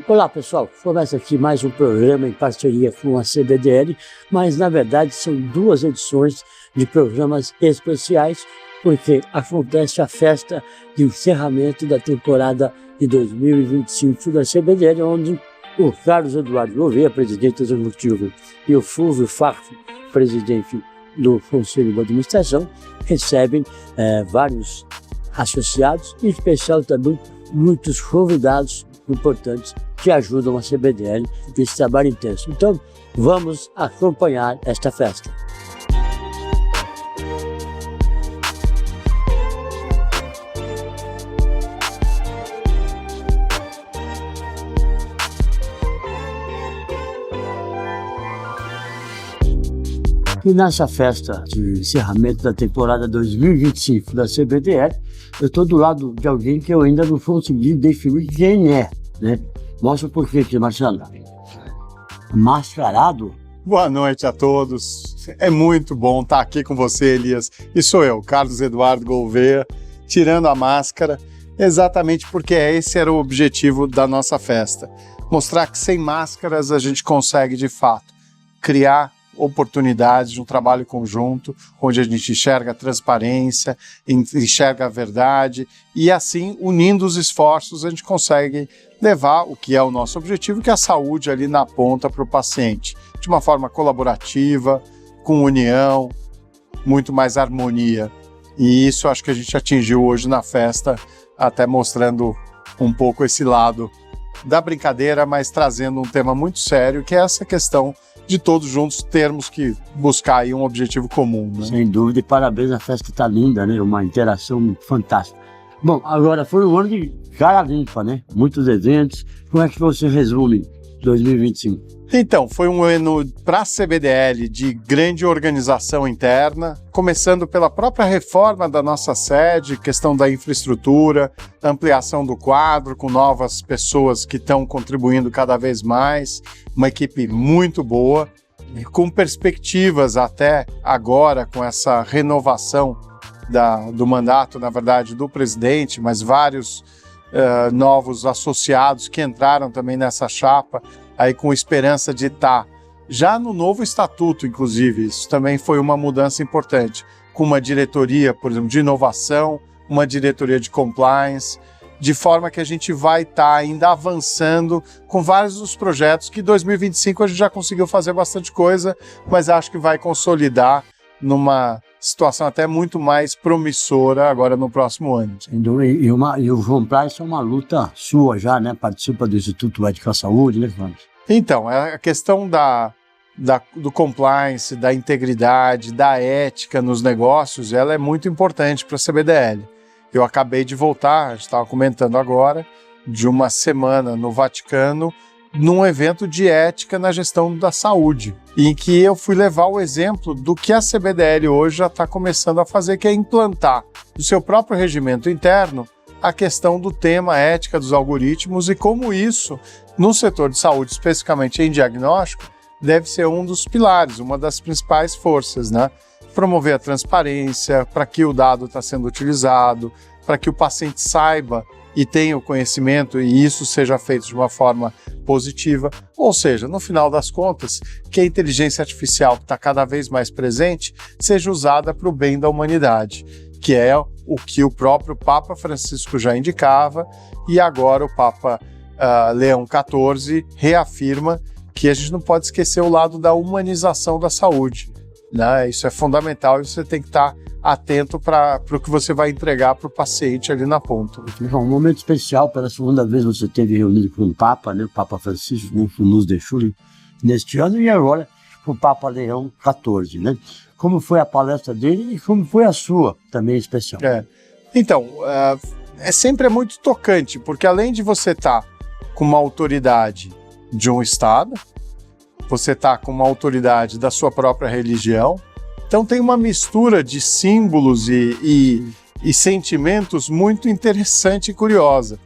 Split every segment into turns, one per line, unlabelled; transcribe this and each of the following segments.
Olá pessoal, começa aqui mais um programa em parceria com a CBDL, mas na verdade são 2 edições de programas especiais, porque acontece a festa de encerramento da temporada de 2025 da CBDL, onde o Carlos Eduardo Gouveia, presidente executivo, e o Fulvio Fafo, presidente do Conselho de Administração, recebem vários associados, em especial também muitos convidados importantes que ajudam a CBDL nesse trabalho intenso. Então, vamos acompanhar esta festa. E nessa festa de encerramento da temporada 2025 da CBDL, eu estou do lado de alguém que eu ainda não consegui definir quem é, né? Mostra por quê aqui, Marcelo. Mascarado?
Boa noite a todos. É muito bom estar aqui com você, Elias. E sou eu, Carlos Eduardo Gouveia, tirando a máscara, exatamente porque esse era o objetivo da nossa festa. Mostrar que sem máscaras a gente consegue, de fato, criar oportunidades de um trabalho conjunto, onde a gente enxerga a transparência, enxerga a verdade, e assim, unindo os esforços, a gente consegue levar o que é o nosso objetivo, que é a saúde ali na ponta para o paciente, de uma forma colaborativa, com união, muito mais harmonia. E isso acho que a gente atingiu hoje na festa, até mostrando um pouco esse lado da brincadeira, mas trazendo um tema muito sério, que é essa questão de todos juntos termos que buscar aí um objetivo comum, né?
Sem dúvida, e parabéns, a festa está linda, né? Uma interação fantástica. Bom, agora foi um ano de cara limpa, né? Muitos eventos. Como é que você resume 2025?
Então, foi um ano para a CBDL de grande organização interna, começando pela própria reforma da nossa sede, questão da infraestrutura, ampliação do quadro, com novas pessoas que estão contribuindo cada vez mais, uma equipe muito boa, com perspectivas até agora, com essa renovação do mandato, na verdade, do presidente, mas vários novos associados que entraram também nessa chapa, aí com esperança de estar já no novo estatuto, inclusive. Isso também foi uma mudança importante, com uma diretoria, por exemplo, de inovação, uma diretoria de compliance, de forma que a gente vai estar ainda avançando com vários dos projetos que em 2025 a gente já conseguiu fazer bastante coisa, mas acho que vai consolidar numa situação até muito mais promissora agora no próximo ano.
E o compliance é uma luta sua já, né? Participa do Instituto Ética à Saúde, né, Fábio?
Então, a questão do compliance, da integridade, da ética nos negócios, ela é muito importante para a CBDL. Eu acabei de voltar, a gente estava comentando agora, de uma semana no Vaticano, num evento de ética na gestão da saúde, em que eu fui levar o exemplo do que a CBDL hoje já está começando a fazer, que é implantar no seu próprio regimento interno a questão do tema ética dos algoritmos e como isso, no setor de saúde, especificamente em diagnóstico, deve ser um dos pilares, uma das principais forças, né? Promover a transparência, para que o dado está sendo utilizado, para que o paciente saiba e tenha o conhecimento e isso seja feito de uma forma positiva, ou seja, no final das contas, que a inteligência artificial que está cada vez mais presente seja usada para o bem da humanidade, que é o que o próprio Papa Francisco já indicava e agora o Papa Leão XIV reafirma que a gente não pode esquecer o lado da humanização da saúde, né? Isso é fundamental e você tem que estar atento para o que você vai entregar para o paciente ali na ponta.
Um momento especial, pela segunda vez você teve reunido com o Papa, né? O Papa Francisco, né? Que nos deixou neste ano, e agora com o Papa Leão XIV, né? Como foi a palestra dele e como foi a sua também especial?
Então, sempre muito tocante, porque além de você estar com uma autoridade de um Estado, você está com uma autoridade da sua própria religião, então tem uma mistura de símbolos e sentimentos muito interessante e curiosa.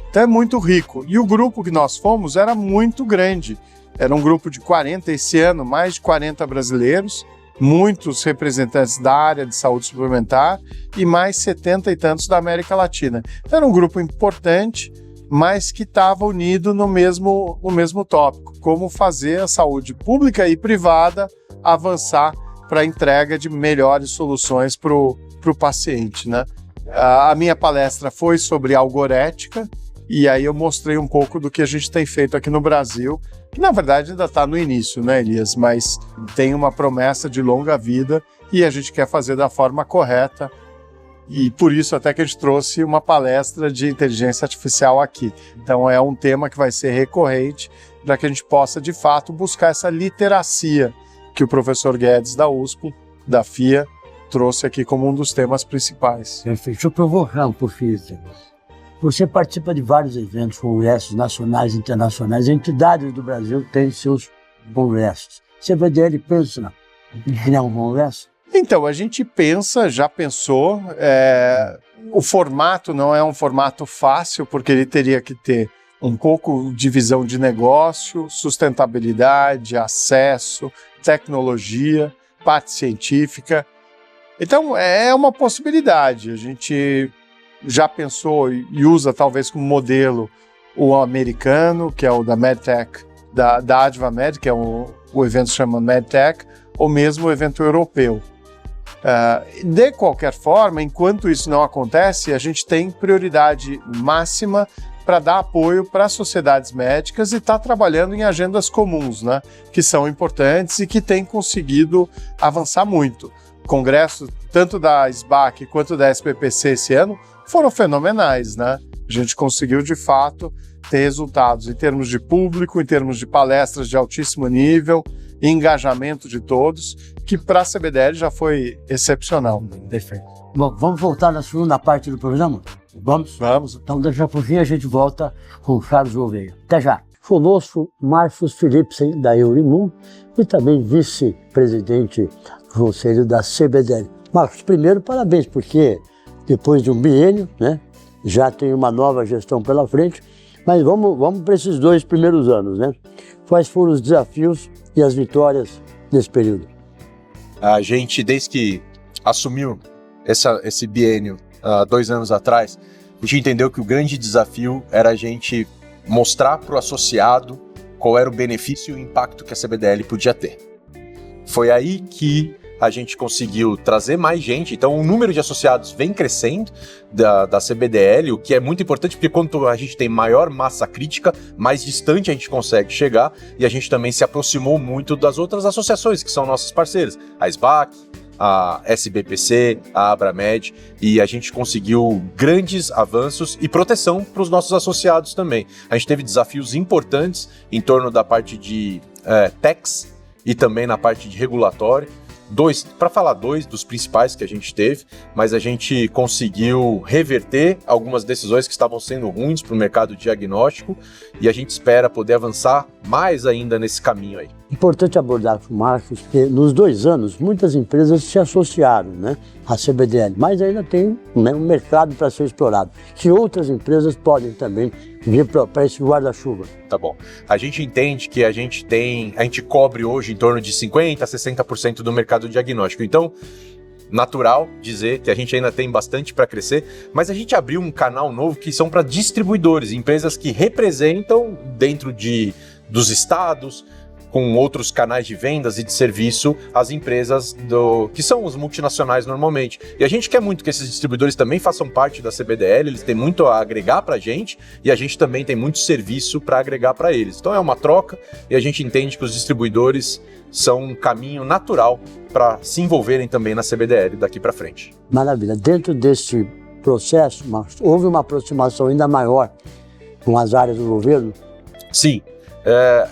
Então é muito rico. E o grupo que nós fomos era muito grande. Era um grupo de 40, esse ano, mais de 40 brasileiros, muitos representantes da área de saúde suplementar e mais 70 e tantos da América Latina. Então era um grupo importante, mas que estava unido no mesmo tópico, como fazer a saúde pública e privada avançar para a entrega de melhores soluções para o paciente, né? A minha palestra foi sobre algorética, e aí eu mostrei um pouco do que a gente tem feito aqui no Brasil, que na verdade ainda está no início, né, Elias? Mas tem uma promessa de longa vida e a gente quer fazer da forma correta, e por isso até que a gente trouxe uma palestra de inteligência artificial aqui. Então é um tema que vai ser recorrente para que a gente possa, de fato, buscar essa literacia que o professor Guedes da USP, da FIA, trouxe aqui como um dos temas principais.
Perfeito. Deixa eu provocar um pouquinho. Você participa de vários eventos, congressos nacionais e internacionais. Entidades do Brasil têm seus congressos. CBDL pensa em criar um congresso?
Então, a gente já pensou. O formato não é um formato fácil, porque ele teria que ter um pouco de visão de negócio, sustentabilidade, acesso, tecnologia, parte científica. Então, é uma possibilidade. A gente já pensou e usa talvez como modelo o americano, que é o da MedTech, da AdvaMed, que é o evento se chama MedTech, ou mesmo o evento europeu. De qualquer forma, enquanto isso não acontece, a gente tem prioridade máxima para dar apoio para as sociedades médicas e está trabalhando em agendas comuns, né, que são importantes e que têm conseguido avançar muito. Congresso, tanto da SBAC quanto da SPPC esse ano, foram fenomenais, né? A gente conseguiu, de fato, ter resultados em termos de público, em termos de palestras de altíssimo nível, engajamento de todos, que para a CBDL já foi excepcional.
Perfeito. Bom, vamos voltar na segunda parte do programa? Vamos?
Vamos.
Então, daqui a pouquinho a gente volta com o Carlos Gouveia. Até já. Conosco, Marcos Philipsen, da Eurimum, e também vice-presidente do conselho da CBDL. Marcos, primeiro, parabéns, porque depois de um biênio, né, já tem uma nova gestão pela frente, mas vamos para esses 2 primeiros anos, né? Quais foram os desafios e as vitórias nesse período?
A gente, desde que assumiu esse biênio 2 anos atrás, a gente entendeu que o grande desafio era a gente mostrar para o associado qual era o benefício e o impacto que a CBDL podia ter. Foi aí que a gente conseguiu trazer mais gente, então o número de associados vem crescendo da CBDL, o que é muito importante, porque quanto a gente tem maior massa crítica, mais distante a gente consegue chegar, e a gente também se aproximou muito das outras associações que são nossas parceiras, a SBAC, a SBPC, a Abramed, e a gente conseguiu grandes avanços e proteção para os nossos associados também. A gente teve desafios importantes em torno da parte de tax e também na parte de regulatório. Para falar dois dos principais que a gente teve, mas a gente conseguiu reverter algumas decisões que estavam sendo ruins para o mercado diagnóstico e a gente espera poder avançar mais ainda nesse caminho aí.
Importante abordar com o Marcos que nos 2 anos muitas empresas se associaram, né, à CBDL, mas ainda tem, né, um mercado para ser explorado, que outras empresas podem também vir para esse guarda-chuva.
Tá bom. A gente entende que a gente cobre hoje em torno de 50% a 60% do mercado diagnóstico. Então, natural dizer que a gente ainda tem bastante para crescer, mas a gente abriu um canal novo que são para distribuidores, empresas que representam dentro dos estados, com outros canais de vendas e de serviço, as empresas que são os multinacionais normalmente. E a gente quer muito que esses distribuidores também façam parte da CBDL, eles têm muito a agregar para a gente e a gente também tem muito serviço para agregar para eles. Então é uma troca e a gente entende que os distribuidores são um caminho natural para se envolverem também na CBDL daqui para frente.
Maravilha. Dentro desse processo, Marcos, houve uma aproximação ainda maior com as áreas do governo?
Sim.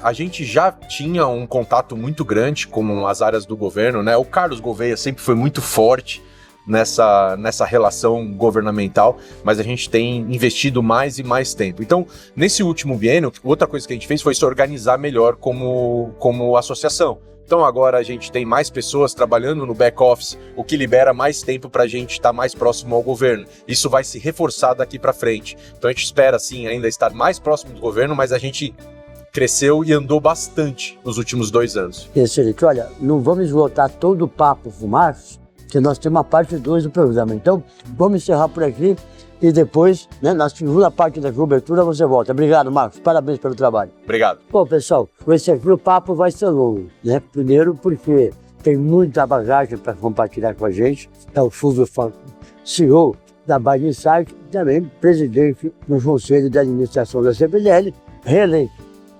A gente já tinha um contato muito grande com as áreas do governo, né? O Carlos Gouveia sempre foi muito forte nessa relação governamental, mas a gente tem investido mais e mais tempo. Então, nesse último biênio, outra coisa que a gente fez foi se organizar melhor como associação. Então agora a gente tem mais pessoas trabalhando no back-office, o que libera mais tempo para a gente estar mais próximo ao governo. Isso vai se reforçar daqui para frente. Então a gente espera, sim, ainda estar mais próximo do governo, mas a gente cresceu e andou bastante nos últimos 2 anos.
Excelente. Olha, não vamos esgotar todo o papo com o Marcos, porque nós temos a parte 2 do programa. Então, vamos encerrar por aqui e depois, né, na segunda parte da cobertura, você volta. Obrigado, Marcos. Parabéns pelo trabalho.
Obrigado.
Bom, pessoal, esse aqui o papo vai ser longo, né? Primeiro porque tem muita bagagem para compartilhar com a gente. É o Fulvio, CEO da Bahia Insight, também presidente do Conselho de Administração da CBDL, reeleito.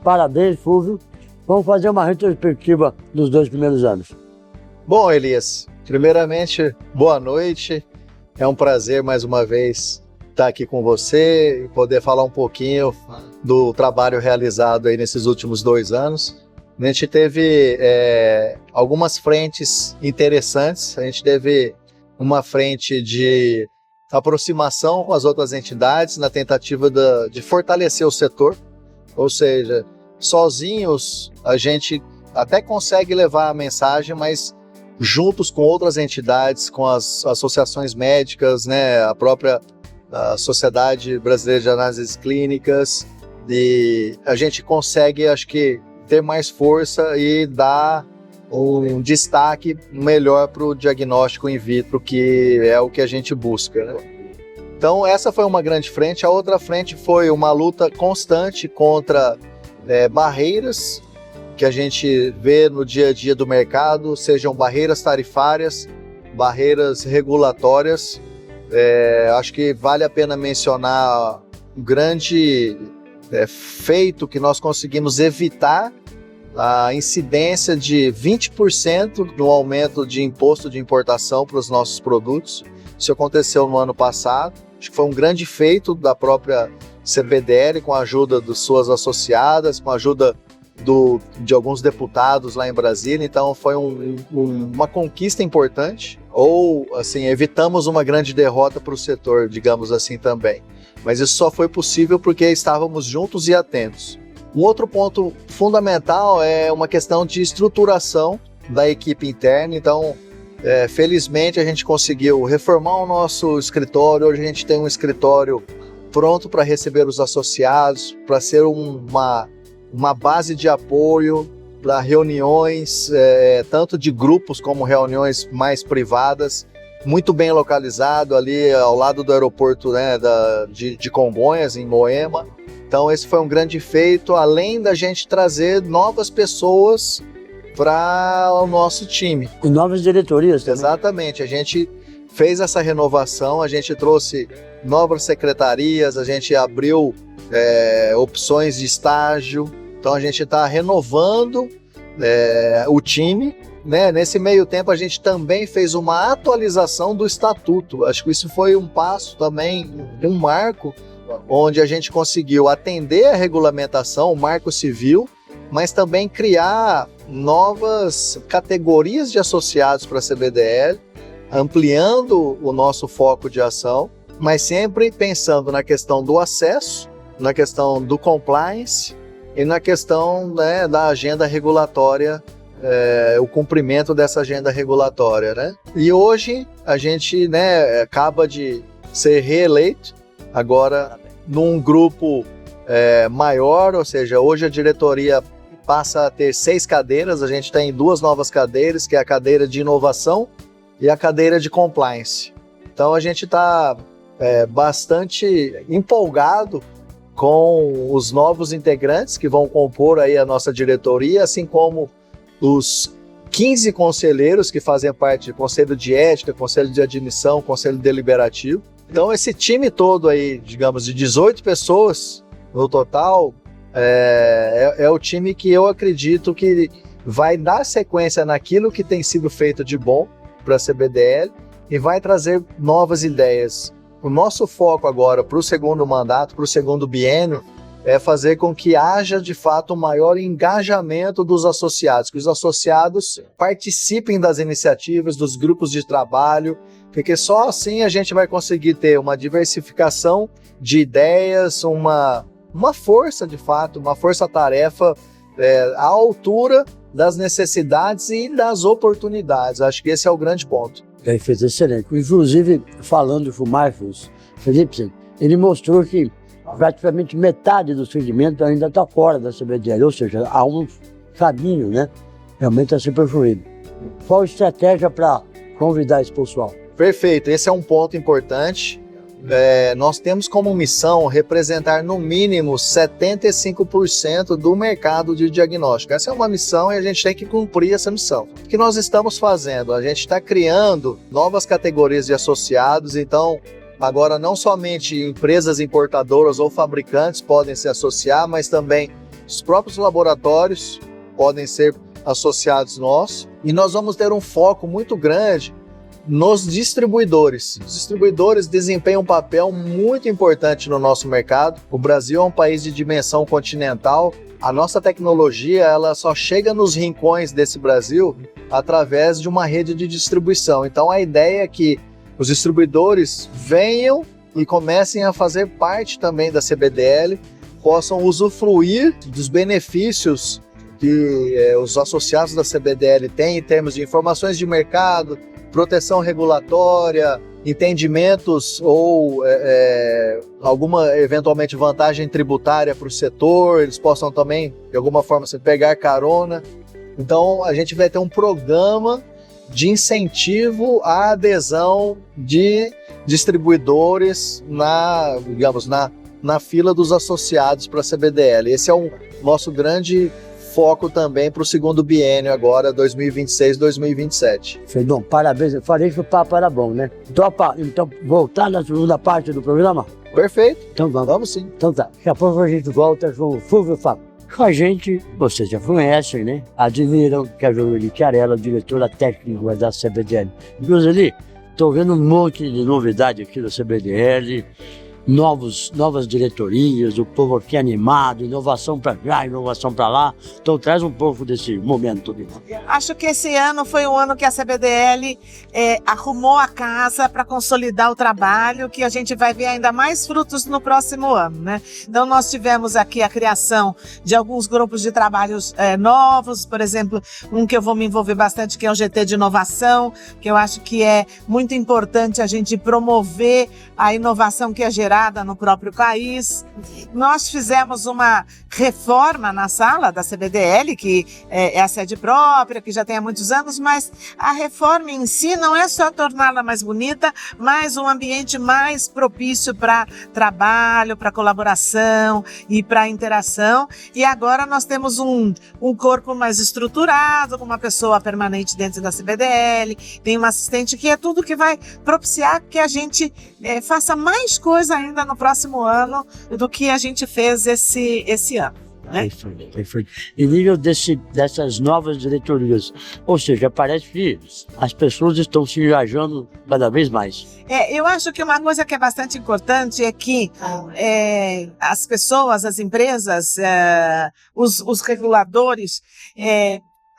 Parabéns, Fulvio. Vamos fazer uma retrospectiva dos 2 primeiros anos.
Bom, Elias, primeiramente, boa noite. É um prazer, mais uma vez, estar aqui com você e poder falar um pouquinho do trabalho realizado aí nesses últimos 2 anos. A gente teve algumas frentes interessantes. A gente teve uma frente de aproximação com as outras entidades na tentativa de fortalecer o setor. Ou seja, sozinhos a gente até consegue levar a mensagem, mas juntos com outras entidades, com as associações médicas, né, a própria Sociedade Brasileira de Análises Clínicas, a gente consegue, acho que, ter mais força e dar um destaque melhor para o diagnóstico in vitro, que é o que a gente busca, né? Então essa foi uma grande frente. A outra frente foi uma luta constante contra barreiras que a gente vê no dia a dia do mercado, sejam barreiras tarifárias, barreiras regulatórias. Acho que vale a pena mencionar um grande feito que nós conseguimos evitar a incidência de 20% no aumento de imposto de importação para os nossos produtos. Isso aconteceu no ano passado. Acho que foi um grande feito da própria CBDL, com a ajuda das suas associadas, com a ajuda de alguns deputados lá em Brasília. Então foi uma conquista importante, ou assim, evitamos uma grande derrota para o setor, digamos assim, também. Mas isso só foi possível porque estávamos juntos e atentos. Um outro ponto fundamental é uma questão de estruturação da equipe interna. Então, felizmente a gente conseguiu reformar o nosso escritório. Hoje a gente tem um escritório pronto para receber os associados, para ser uma base de apoio para reuniões, tanto de grupos como reuniões mais privadas, muito bem localizado ali ao lado do aeroporto, né, de Congonhas, em Moema. Então esse foi um grande feito, além da gente trazer novas pessoas para o nosso time.
E novas diretorias também.
Exatamente, a gente fez essa renovação, a gente trouxe novas secretarias, a gente abriu opções de estágio. Então a gente está renovando o time, né? Nesse meio tempo a gente também fez uma atualização do estatuto. Acho que isso foi um passo também, um marco, onde a gente conseguiu atender a regulamentação, o marco civil, mas também criar novas categorias de associados para a CBDL, ampliando o nosso foco de ação, mas sempre pensando na questão do acesso, na questão do compliance e na questão, né, da agenda regulatória, o cumprimento dessa agenda regulatória, né? E hoje a gente, né, acaba de ser reeleito, agora num grupo maior, ou seja, hoje a diretoria passa a ter 6 cadeiras, a gente tem 2 novas cadeiras, que é a cadeira de inovação e a cadeira de compliance. Então a gente está bastante empolgado com os novos integrantes que vão compor aí a nossa diretoria, assim como os 15 conselheiros que fazem parte do Conselho de Ética, Conselho de Admissão, Conselho Deliberativo. Então esse time todo aí, digamos, de 18 pessoas no total, é o time que eu acredito que vai dar sequência naquilo que tem sido feito de bom para a CBDL e vai trazer novas ideias. O nosso foco agora para o segundo mandato, para o segundo biênio, é fazer com que haja de fato um maior engajamento dos associados, que os associados participem das iniciativas, dos grupos de trabalho, porque só assim a gente vai conseguir ter uma diversificação de ideias, uma força de fato, uma força-tarefa à altura das necessidades e das oportunidades. Acho que esse é o grande ponto.
Ele fez excelente. Inclusive, falando com o Marcos Philipsen, ele mostrou que praticamente metade do segmento ainda está fora da CBDL, ou seja, há um caminho, né, realmente a ser percorrido. Qual a estratégia para convidar esse pessoal?
Perfeito, esse é um ponto importante. nós temos como missão representar no mínimo 75% do mercado de diagnóstico. Essa é uma missão e a gente tem que cumprir essa missão. O que nós estamos fazendo? A gente está criando novas categorias de associados, então agora não somente empresas importadoras ou fabricantes podem se associar, mas também os próprios laboratórios podem ser associados nossos, e nós vamos ter um foco muito grande nos distribuidores. Os distribuidores desempenham um papel muito importante no nosso mercado. O Brasil é um país de dimensão continental. A nossa tecnologia ela só chega nos rincões desse Brasil através de uma rede de distribuição. Então a ideia é que os distribuidores venham e comecem a fazer parte também da CBDL, possam usufruir dos benefícios que os associados da CBDL têm em termos de informações de mercado, proteção regulatória, entendimentos ou alguma eventualmente vantagem tributária para o setor, eles possam também de alguma forma pegar carona. Então a gente vai ter um programa de incentivo à adesão de distribuidores na fila dos associados para a CBDL. Esse é o nosso grande foco também para o segundo biênio agora, 2026-2027.
Fedon, parabéns. Eu falei que o papo era bom, né? Então, voltar na segunda parte do programa?
Perfeito.
Então vamos.
Vamos sim.
Então tá. Daqui a pouco a gente volta com o Fulvio Fábio. Com a gente, vocês já conhecem, né? Admiram, que é a Joeli Chiarella, diretora técnica da CBDL. Inclusive, estou vendo um monte de novidade aqui da CBDL. Novas diretorias, o povo aqui animado, inovação para cá, inovação para lá. Então traz um pouco desse momento.
Acho que esse ano foi um ano que a CBDL arrumou a casa para consolidar o trabalho, que a gente vai ver ainda mais frutos no próximo ano, né? Então nós tivemos aqui a criação de alguns grupos de trabalhos novos, por exemplo, um que eu vou me envolver bastante, que é o GT de inovação, que eu acho que é muito importante a gente promover a inovação que é gerada no próprio país. Nós fizemos uma reforma na sala da CBDL, que é a sede própria, que já tem há muitos anos, mas a reforma em si não é só torná-la mais bonita, mas um ambiente mais propício para trabalho, para colaboração e para interação. E agora nós temos um corpo mais estruturado, com uma pessoa permanente dentro da CBDL, tem uma assistente, que é tudo que vai propiciar que a gente faça mais coisa ainda no próximo ano do que a gente fez esse ano. Né?
Em nível dessas novas diretorias, ou seja, parece que as pessoas estão se engajando cada vez mais.
Eu acho que uma coisa que é bastante importante é que as pessoas, as empresas, os reguladores,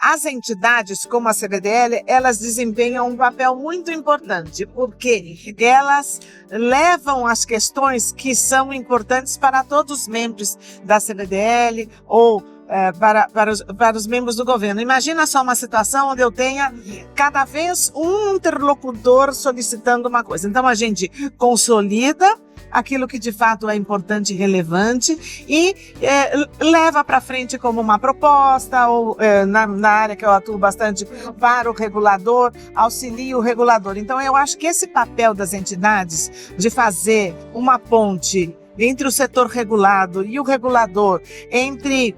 as entidades como a CBDL, elas desempenham um papel muito importante, porque elas levam as questões que são importantes para todos os membros da CBDL ou para os membros do governo. Imagina só uma situação onde eu tenha cada vez um interlocutor solicitando uma coisa. Então a gente consolida aquilo que de fato é importante e relevante e leva para frente como uma proposta ou na área que eu atuo bastante para o regulador, auxilia o regulador. Então eu acho que esse papel das entidades de fazer uma ponte entre o setor regulado e o regulador, entre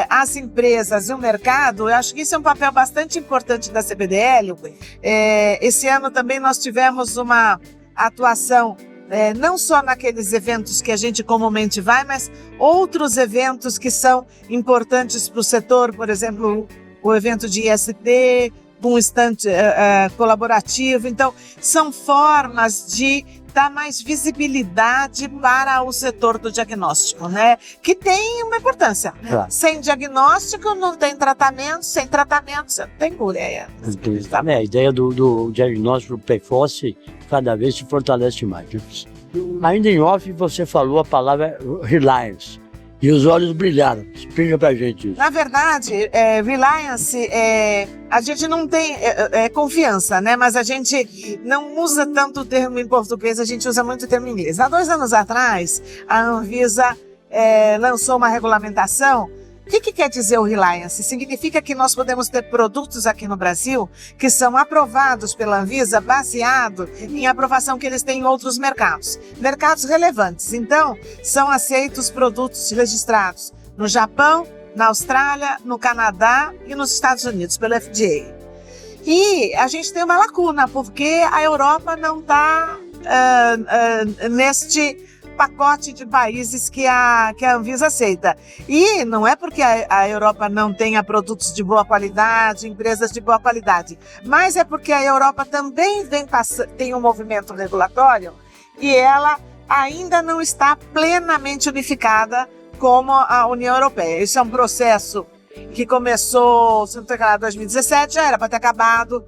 as empresas e o mercado, eu acho que isso é um papel bastante importante da CBDL. Esse ano também nós tivemos uma atuação não só naqueles eventos que a gente comumente vai, mas outros eventos que são importantes para o setor, por exemplo, o evento de IST, um stand colaborativo. Então, são formas de dar mais visibilidade para o setor do diagnóstico, né? Que tem uma importância.
Claro.
Sem diagnóstico não tem tratamento, sem tratamento você não tem cura.
A ideia do diagnóstico precoce cada vez se fortalece mais. Ainda em off, você falou a palavra reliance. E os olhos brilharam. Explica pra gente isso.
Na verdade, reliance, a gente não tem confiança, né? Mas a gente não usa tanto o termo em português, a gente usa muito o termo em inglês. Há 2 anos atrás, a Anvisa lançou uma regulamentação O que quer dizer o Reliance? Significa que nós podemos ter produtos aqui no Brasil que são aprovados pela Anvisa baseado em aprovação que eles têm em outros mercados. Mercados relevantes. Então, são aceitos produtos registrados no Japão, na Austrália, no Canadá e nos Estados Unidos, pelo FDA. E a gente tem uma lacuna, porque a Europa não está neste pacote de países que a Anvisa aceita. E não é porque a Europa não tenha produtos de boa qualidade, empresas de boa qualidade, mas é porque a Europa também tem um movimento regulatório e ela ainda não está plenamente unificada como a União Europeia. Isso é um processo que começou, se não estou enganado, em 2017, já era para ter acabado,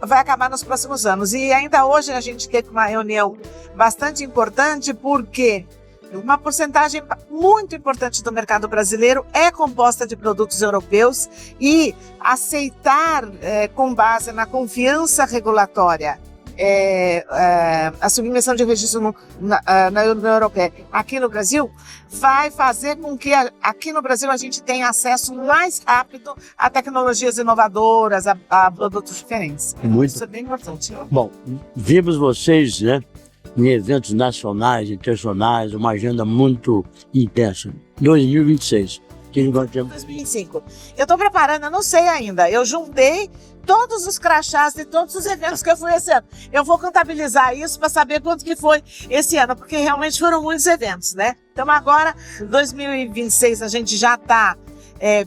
vai acabar nos próximos anos. E ainda hoje a gente teve uma reunião bastante importante, porque uma porcentagem muito importante do mercado brasileiro é composta de produtos europeus, e aceitar com base na confiança regulatória a submissão de registro na União Europeia aqui no Brasil vai fazer com que aqui no Brasil a gente tenha acesso mais rápido a tecnologias inovadoras, a produtos diferentes. Isso é bem importante.
Bom, vimos vocês, né, em eventos nacionais, internacionais, uma agenda muito intensa. 2026.
2025. Eu estou preparando, eu não sei ainda. Eu juntei todos os crachás de todos os eventos que eu fui esse ano. Eu vou contabilizar isso para saber quanto que foi esse ano, porque realmente foram muitos eventos, né? Então agora, 2026, a gente já está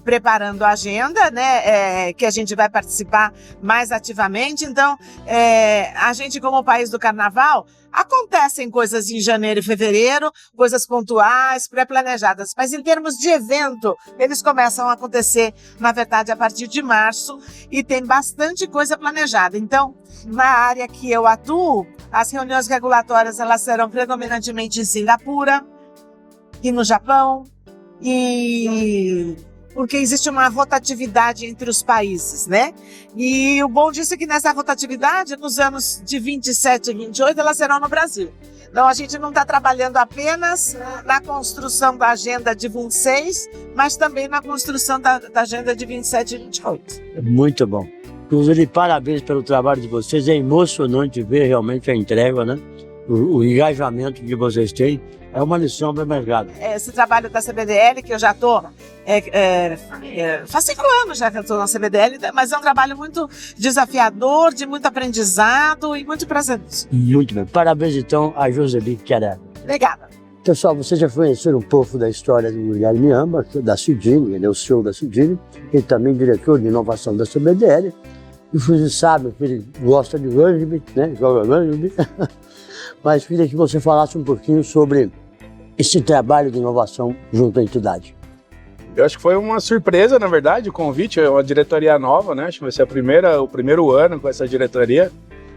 preparando a agenda, né? Que a gente vai participar mais ativamente. Então, a gente, como país do carnaval, acontecem coisas em janeiro e fevereiro, coisas pontuais, pré-planejadas, mas em termos de evento, eles começam a acontecer, na verdade, a partir de março, e tem bastante coisa planejada. Então, na área que eu atuo, as reuniões regulatórias elas serão predominantemente em Singapura e no Japão, porque existe uma rotatividade entre os países, né? E o bom disso é que nessa rotatividade, nos anos de 27 e 28, elas serão no Brasil. Então, a gente não está trabalhando apenas na construção da agenda de 26, mas também na construção da agenda de 27 e 28.
Muito bom. Inclusive, parabéns pelo trabalho de vocês. É emocionante ver realmente a entrega, né? O engajamento que vocês têm. É uma lição do mercado.
Esse trabalho da CBDL, que eu já estou... faz 5 anos já que eu estou na CBDL, mas é um trabalho muito desafiador, de muito aprendizado e muito prazeroso.
Muito bem. Parabéns, então, a Joseli Querem.
Obrigada.
Pessoal, vocês já conheceram um pouco da história do Guilherme Amba, da Cidini, ele é o CEO da Cidini, e também diretor de inovação da CBDL. E vocês sabem que ele gosta de rugby, né? Joga rugby. Mas queria que você falasse um pouquinho sobre esse trabalho de inovação junto à entidade.
Eu acho que foi uma surpresa, na verdade, o convite. É uma diretoria nova, né? Acho que vai ser o primeiro ano com essa diretoria.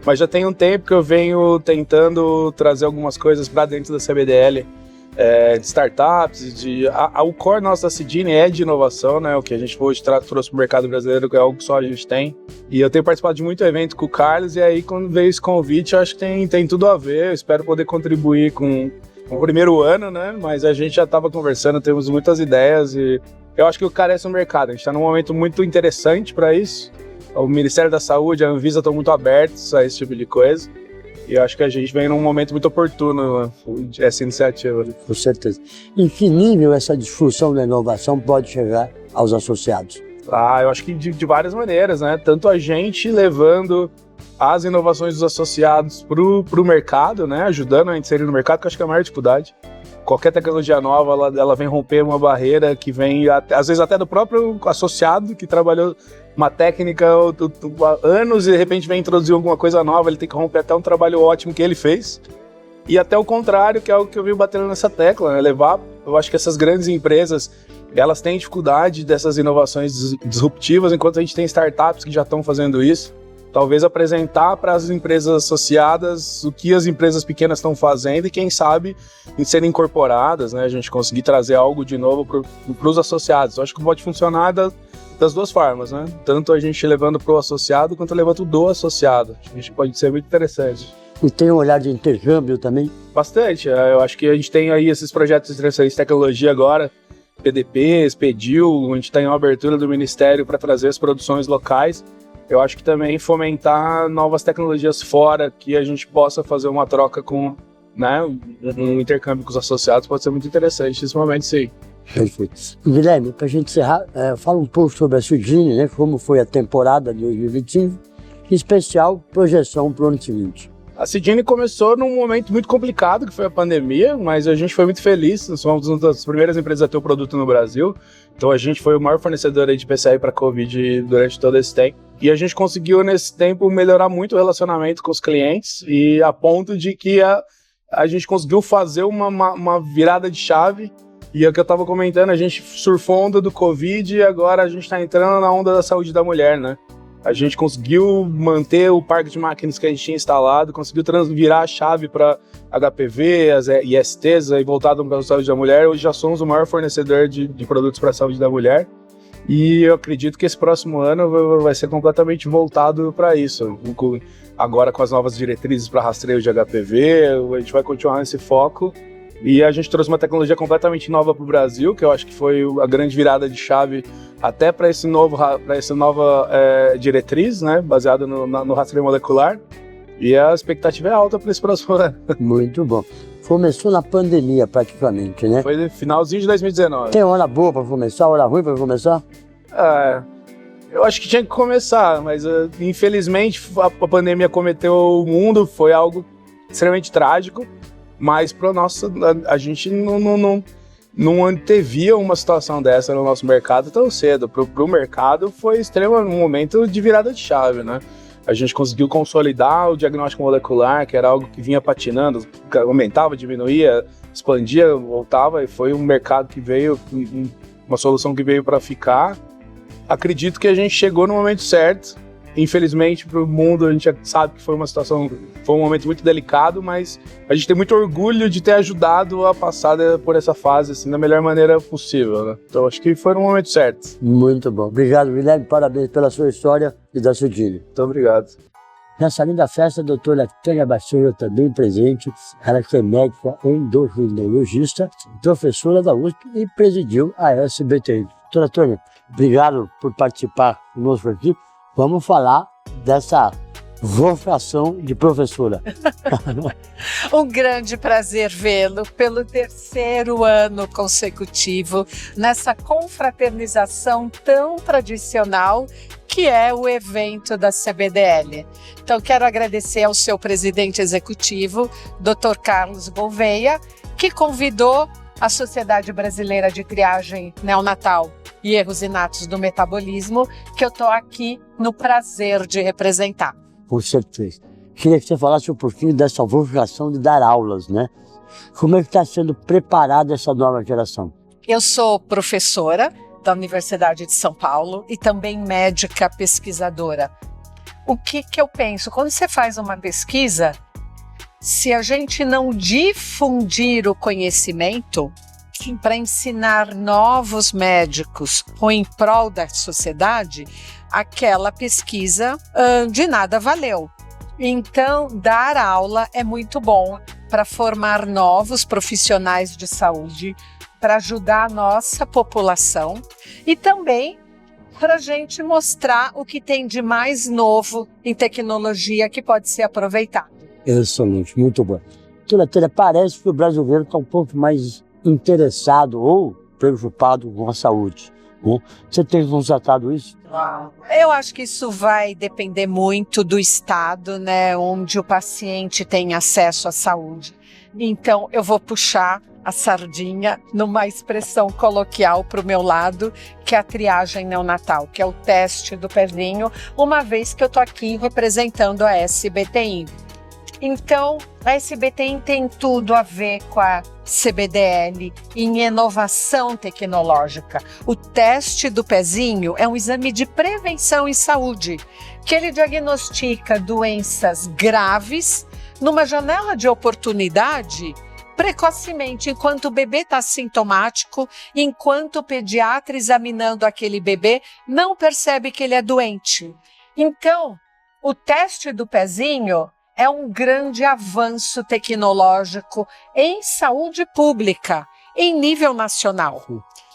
Mas já tem um tempo que eu venho tentando trazer algumas coisas para dentro da CBDL, de startups, o core nosso da Cidini é de inovação, né? O que a gente hoje trouxe para o mercado brasileiro, que é algo que só a gente tem. E eu tenho participado de muito evento com o Carlos, e aí quando veio esse convite, eu acho que tem tudo a ver. Eu espero poder contribuir com o primeiro ano, né? Mas a gente já estava conversando, temos muitas ideias, e eu acho que o carece no mercado. A gente está num momento muito interessante para isso. O Ministério da Saúde, a Anvisa estão muito abertos a esse tipo de coisa. E eu acho que a gente vem num momento muito oportuno essa iniciativa.
Com certeza. Em que nível essa discussão da inovação pode chegar aos associados?
Eu acho que de várias maneiras, né? Tanto a gente levando as inovações dos associados para o mercado, né? Ajudando a inserir no mercado, que eu acho que é a maior dificuldade. Qualquer tecnologia nova, ela vem romper uma barreira que vem, às vezes até do próprio associado, que trabalhou uma técnica há anos e de repente vem introduzir alguma coisa nova, ele tem que romper até um trabalho ótimo que ele fez. E até o contrário, que é algo que eu venho batendo nessa tecla, né? Eu acho que essas grandes empresas, elas têm dificuldade dessas inovações disruptivas, enquanto a gente tem startups que já estão fazendo isso. Talvez apresentar para as empresas associadas o que as empresas pequenas estão fazendo e quem sabe em serem incorporadas, né? A gente conseguir trazer algo de novo para os associados. Eu acho que pode funcionar das duas formas, né? Tanto a gente levando para o associado quanto levando do associado. Acho que a gente pode ser muito interessante.
E tem um olhar de intercâmbio também?
Bastante. Eu acho que a gente tem aí esses projetos de transferência de tecnologia agora, PDPs, pediu, a gente tem uma abertura do Ministério para trazer as produções locais. Eu acho que também fomentar novas tecnologias fora, que a gente possa fazer uma troca com, né, um intercâmbio com os associados, pode ser muito interessante nesse momento, sim.
Perfeito. Guilherme, para a gente encerrar, fala um pouco sobre a Sudini, né, como foi a temporada de 2025, em especial projeção para o ano seguinte.
A Sudini começou num momento muito complicado, que foi a pandemia, mas a gente foi muito feliz. Nós fomos uma das primeiras empresas a ter o produto no Brasil. Então a gente foi o maior fornecedor aí de PCI para Covid durante todo esse tempo. E a gente conseguiu, nesse tempo, melhorar muito o relacionamento com os clientes, e a ponto de que a gente conseguiu fazer uma virada de chave. E é o que eu estava comentando, a gente surfou a onda do Covid e agora a gente está entrando na onda da saúde da mulher, né? A gente conseguiu manter o parque de máquinas que a gente tinha instalado, conseguiu virar a chave para HPV, as ISTs, aí voltado para a saúde da mulher. Hoje já somos o maior fornecedor de produtos para a saúde da mulher. E eu acredito que esse próximo ano vai ser completamente voltado para isso. Agora com as novas diretrizes para rastreio de HPV, a gente vai continuar nesse foco. E a gente trouxe uma tecnologia completamente nova para o Brasil, que eu acho que foi a grande virada de chave até para essa nova diretriz, né, baseada no rastreio molecular. E a expectativa é alta para esse próximo ano.
Muito bom. Começou na pandemia praticamente, né?
Foi no finalzinho de 2019.
Tem hora boa para começar, hora ruim para começar?
Eu acho que tinha que começar, mas infelizmente a pandemia cometeu o mundo, foi algo extremamente trágico. Mas a gente não antevia uma situação dessa no nosso mercado tão cedo. Pro mercado foi um momento de virada de chave, né? A gente conseguiu consolidar o diagnóstico molecular, que era algo que vinha patinando, aumentava, diminuía, expandia, voltava, e foi um mercado que veio, uma solução que veio para ficar. Acredito que a gente chegou no momento certo. Infelizmente, para o mundo, a gente já sabe que foi um momento muito delicado, mas a gente tem muito orgulho de ter ajudado a passar por essa fase assim, da melhor maneira possível, né? Então, acho que foi no momento certo.
Muito bom. Obrigado, Guilherme. Parabéns pela sua história e da Sudini.
Muito obrigado.
Nessa linda festa, a doutora Tânia Baixeira também presente. Ela que é médica endocrinologista, professora da USP e presidiu a SBTI. Doutora Tânia, obrigado por participar conosco aqui. Vamos falar dessa vocação de professora.
Um grande prazer vê-lo pelo 3º ano consecutivo nessa confraternização tão tradicional que é o evento da CBDL. Então, quero agradecer ao seu presidente executivo, Dr. Carlos Gouveia, que convidou a Sociedade Brasileira de Triagem Neonatal e Erros Inatos do Metabolismo, que eu estou aqui no prazer de representar.
Com certeza. Queria que você falasse um pouquinho dessa vocação de dar aulas, né? Como é que está sendo preparada essa nova geração?
Eu sou professora da Universidade de São Paulo e também médica pesquisadora. O que eu penso? Quando você faz uma pesquisa, se a gente não difundir o conhecimento para ensinar novos médicos ou em prol da sociedade, aquela pesquisa de nada valeu. Então, dar aula é muito bom para formar novos profissionais de saúde, para ajudar a nossa população e também para a gente mostrar o que tem de mais novo em tecnologia que pode ser aproveitado.
Excelente, muito bom. Doutora Tânia, parece que o brasileiro está um pouco mais interessado ou preocupado com a saúde. Né? Você tem constatado isso?
Eu acho que isso vai depender muito do estado, né, onde o paciente tem acesso à saúde. Então, eu vou puxar a sardinha numa expressão coloquial para o meu lado, que é a triagem neonatal, que é o teste do pezinho, uma vez que eu estou aqui representando a SBTI. Então, a SBTI tem tudo a ver com a CBDL em inovação tecnológica. O teste do pezinho é um exame de prevenção em saúde, que ele diagnostica doenças graves numa janela de oportunidade precocemente, enquanto o bebê está sintomático, enquanto o pediatra examinando aquele bebê não percebe que ele é doente. Então, o teste do pezinho é um grande avanço tecnológico em saúde pública em nível nacional.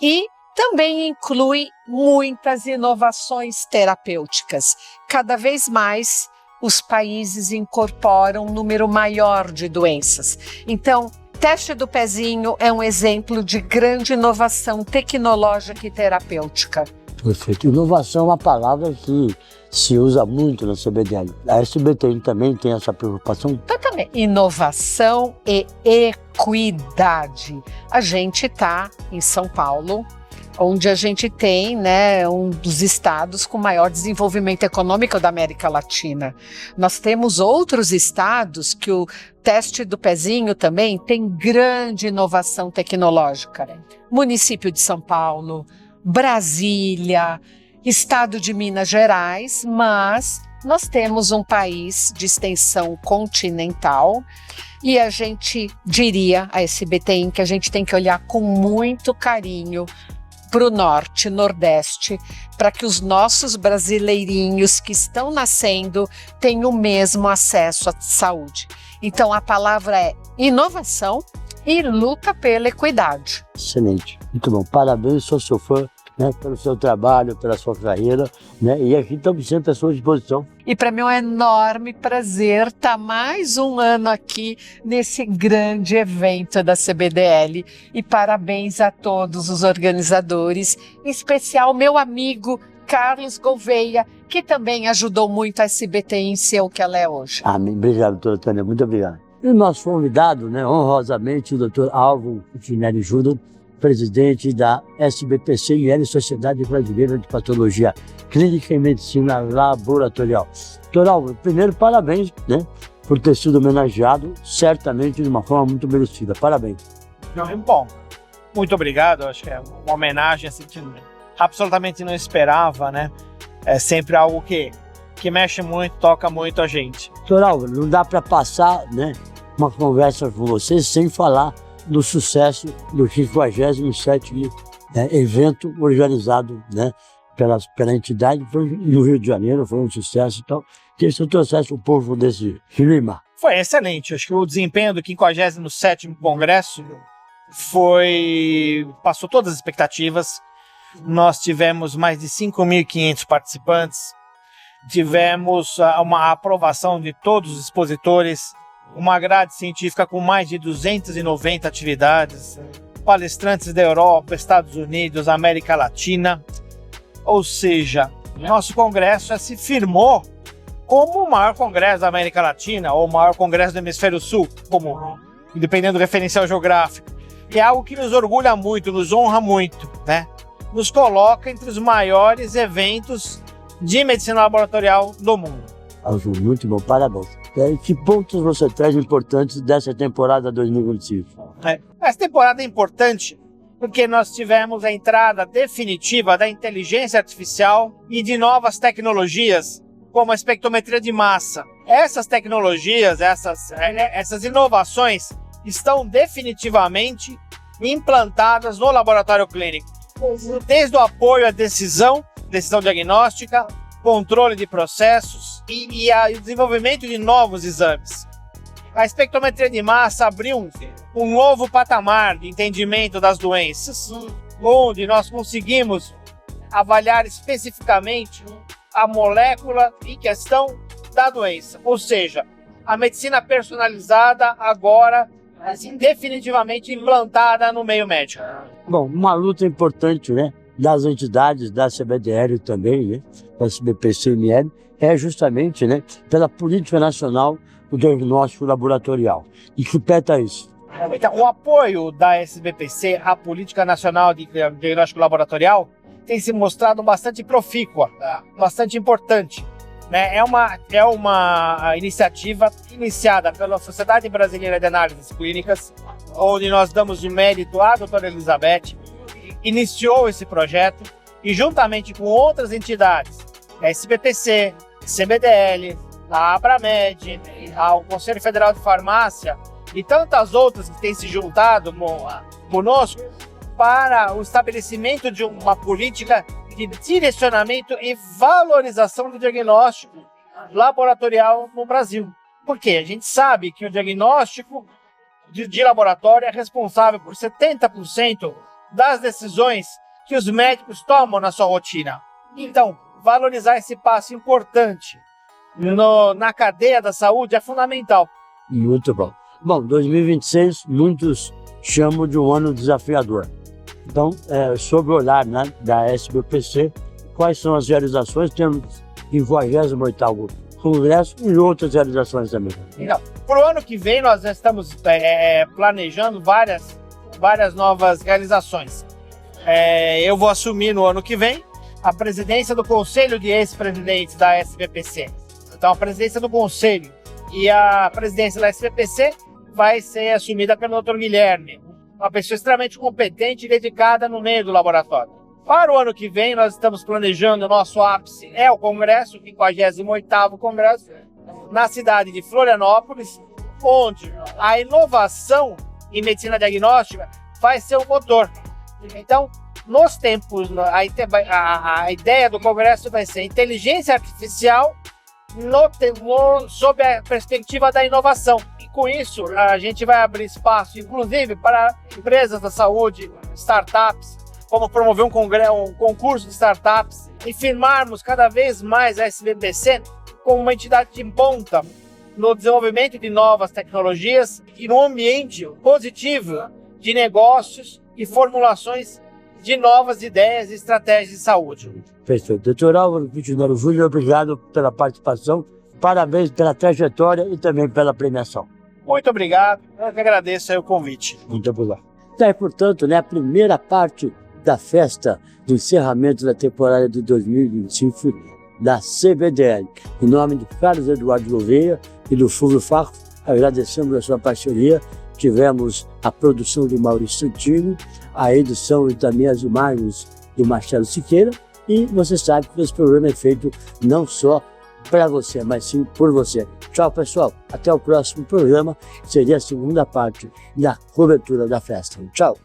E também inclui muitas inovações terapêuticas. Cada vez mais, os países incorporam um número maior de doenças. Então, teste do pezinho é um exemplo de grande inovação tecnológica e terapêutica.
Perfeito. Inovação é uma palavra que se usa muito na CBDL. A SBTN também tem essa preocupação?
Também. Inovação e equidade. A gente está em São Paulo, onde a gente tem, né, um dos estados com maior desenvolvimento econômico da América Latina. Nós temos outros estados que o teste do pezinho também tem grande inovação tecnológica. Município de São Paulo, Brasília, estado de Minas Gerais, mas nós temos um país de extensão continental e a gente diria, a SBTN, que a gente tem que olhar com muito carinho para o norte, nordeste, para que os nossos brasileirinhos que estão nascendo tenham o mesmo acesso à saúde. Então a palavra é inovação e luta pela equidade.
Excelente, muito bom. Parabéns, sou seu fã, né, pelo seu trabalho, pela sua carreira, né, e aqui estamos sempre à sua disposição.
E para mim é um enorme prazer estar mais um ano aqui nesse grande evento da CBDL. E parabéns a todos os organizadores, em especial meu amigo Carlos Gouveia, que também ajudou muito a SBTN ser o que ela é hoje.
Amém. Obrigado, doutora Tânia, muito obrigado. E o nosso convidado, né, honrosamente, o doutor Álvaro Cucinelli Júnior, presidente da SBPC-IL, Sociedade Brasileira de Patologia Clínica e Medicina Laboratorial. Doutor Álvaro, primeiro, parabéns, né, por ter sido homenageado, certamente de uma forma muito merecida. Parabéns.
Bom, muito obrigado. Acho que é uma homenagem assim, que absolutamente não esperava, né? É sempre algo que mexe muito, toca muito a gente.
Doutor Álvaro, não dá para passar, né, uma conversa com você sem falar do sucesso do 57º evento organizado, né, pela entidade. Foi no Rio de Janeiro, foi um sucesso e tal. Que você trouxesse um pouco desse clima.
Foi excelente. Acho que o desempenho do 57º Congresso passou todas as expectativas. Nós tivemos mais de 5.500 participantes, tivemos uma aprovação de todos os expositores, uma grade científica com mais de 290 atividades, palestrantes da Europa, Estados Unidos, América Latina. Ou seja, nosso congresso se firmou como o maior congresso da América Latina ou o maior congresso do Hemisfério Sul, dependendo do referencial geográfico. E é algo que nos orgulha muito, nos honra muito, né? Nos coloca entre os maiores eventos de medicina laboratorial do mundo.
Álvaro, muito bom, parabéns. Que pontos você traz importantes dessa temporada 2025?
Essa temporada é importante porque nós tivemos a entrada definitiva da inteligência artificial e de novas tecnologias, como a espectrometria de massa. Essas tecnologias, essas inovações estão definitivamente implantadas no laboratório clínico. Desde o apoio à decisão diagnóstica, controle de processos e o desenvolvimento de novos exames. A espectrometria de massa abriu um novo patamar de entendimento das doenças, onde nós conseguimos avaliar especificamente a molécula em questão da doença. Ou seja, a medicina personalizada agora definitivamente implantada no meio médico.
Bom, uma luta importante, né, das entidades da CBDL também, né, da SBPC-IL, é justamente, né, pela Política Nacional do Diagnóstico Laboratorial. E que peta isso?
Então, o apoio da SBPC à Política Nacional de Diagnóstico Laboratorial tem se mostrado bastante profícua, bastante importante. É uma iniciativa iniciada pela Sociedade Brasileira de Análises Clínicas, onde nós damos de mérito à doutora Elizabeth, iniciou esse projeto e juntamente com outras entidades, a SBPC, CBDL, a Abramed, o Conselho Federal de Farmácia e tantas outras que têm se juntado conosco para o estabelecimento de uma política de direcionamento e valorização do diagnóstico laboratorial no Brasil. Porque a gente sabe que o diagnóstico de laboratório é responsável por 70% das decisões que os médicos tomam na sua rotina. Então, valorizar esse passo importante na cadeia da saúde é fundamental.
Muito bom. Bom, 2026, muitos chamam de um ano desafiador. Então, sob o olhar, né, da SBPC, quais são as realizações? Temos em 48º Congresso e outras realizações também.
Para o ano que vem, nós já estamos planejando várias novas realizações. Eu vou assumir no ano que vem a presidência do Conselho de Ex-Presidentes da SBPC. Então, a presidência do Conselho e a presidência da SBPC vai ser assumida pelo Dr. Guilherme, uma pessoa extremamente competente e dedicada no meio do laboratório. Para o ano que vem, nós estamos planejando o nosso ápice, o Congresso, o 58º Congresso, na cidade de Florianópolis, onde a inovação em medicina diagnóstica vai ser o motor. Então, nos tempos, a ideia do Congresso vai ser inteligência artificial sob a perspectiva da inovação. E com isso, a gente vai abrir espaço, inclusive, para empresas da saúde, startups, como promover um concurso de startups e firmarmos cada vez mais a SBPC como uma entidade de ponta no desenvolvimento de novas tecnologias e no ambiente positivo de negócios e formulações de novas ideias e estratégias de saúde.
Perfeito. Doutor Álvaro Quintino Júnior, obrigado pela participação, parabéns pela trajetória e também pela premiação.
Muito obrigado, eu que agradeço aí o convite.
Muito obrigado. Então, portanto, a primeira parte da festa do encerramento da temporada de 2025 da CBDL. Em nome de Carlos Eduardo Gouveia e do Fulvio Farro, agradecemos a sua parceria. Tivemos a produção de Maurício Santini, a edição e também as imagens de Marcelo Siqueira. E você sabe que esse programa é feito não só para você, mas sim por você. Tchau, pessoal. Até o próximo programa, que seria a segunda parte da cobertura da festa. Tchau.